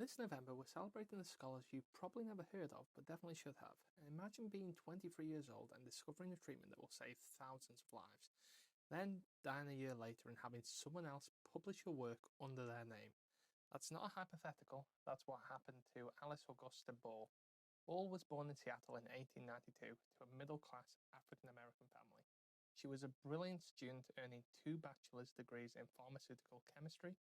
This November, we're celebrating the scholars you've probably never heard of, but definitely should have. And imagine being 23 years old and discovering a treatment that will save thousands of lives, then dying a year later and having someone else publish your work under their name. That's not a hypothetical, that's what happened to Alice Augusta Ball. Ball was born in Seattle in 1892 to a middle class African American family. She was a brilliant student, earning two bachelor's degrees in pharmaceutical chemistry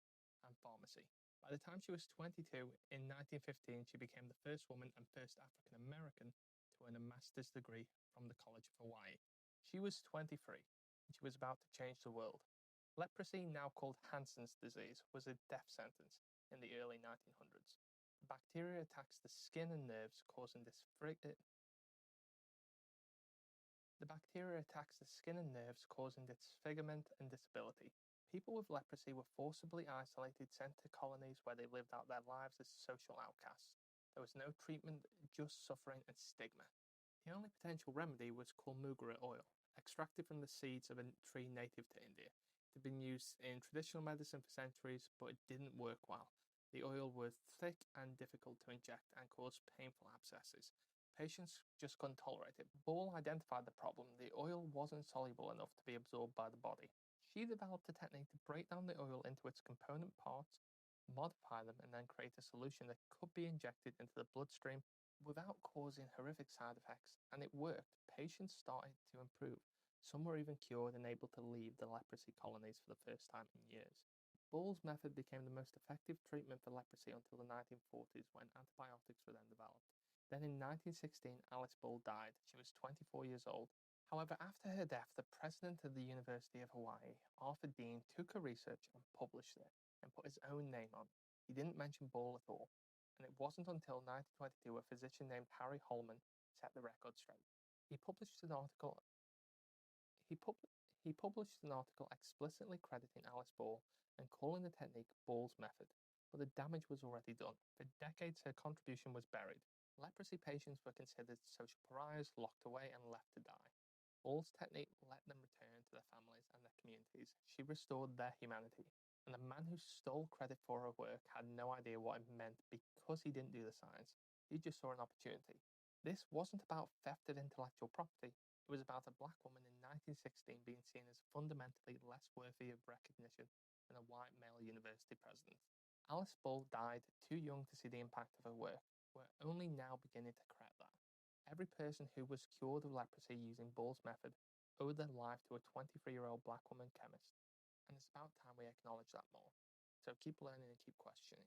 and pharmacy. By the time she was 22, in 1915, she became the first woman and first African American to earn a master's degree from the College of Hawaii. She was 23, and she was about to change the world. Leprosy, now called Hansen's disease, was a death sentence in the early 1900s. The bacteria attacks the skin and nerves, causing disfigurement and disability. People with leprosy were forcibly isolated, sent to colonies where they lived out their lives as social outcasts. There was no treatment, just suffering and stigma. The only potential remedy was kulmugara oil, extracted from the seeds of a tree native to India. It had been used in traditional medicine for centuries, but it didn't work well. The oil was thick and difficult to inject and caused painful abscesses. Patients just couldn't tolerate it. Ball identified the problem. The oil wasn't soluble enough to be absorbed by the body. She developed a technique to break down the oil into its component parts, modify them, and then create a solution that could be injected into the bloodstream without causing horrific side effects. And it worked. Patients started to improve. Some were even cured and able to leave the leprosy colonies for the first time in years. Ball's method became the most effective treatment for leprosy until the 1940s, when antibiotics were then developed. Then in 1916, Alice Ball died. She was 24 years old. However, after her death, the president of the University of Hawaii, Arthur Dean, took her research and published it and put his own name on it. He didn't mention Ball at all. And it wasn't until 1922 a physician named Harry Holman set the record straight. He published an article he, pub- he published an article explicitly crediting Alice Ball and calling the technique Ball's method, but the damage was already done. For decades, her contribution was buried. Leprosy patients were considered social pariahs, locked away, and left to die. Ball's technique let them return to their families and their communities. She restored their humanity, and the man who stole credit for her work had no idea what it meant because he didn't do the science. He just saw an opportunity. This wasn't about theft of intellectual property. It was about a black woman in 1916 being seen as fundamentally less worthy of recognition than a white male university president. Alice Ball died too young to see the impact of her work. We're only now beginning to correct that. Every person who was cured of leprosy using Ball's method owed their life to a 23-year-old black woman chemist, and it's about time we acknowledge that more. So keep learning and keep questioning.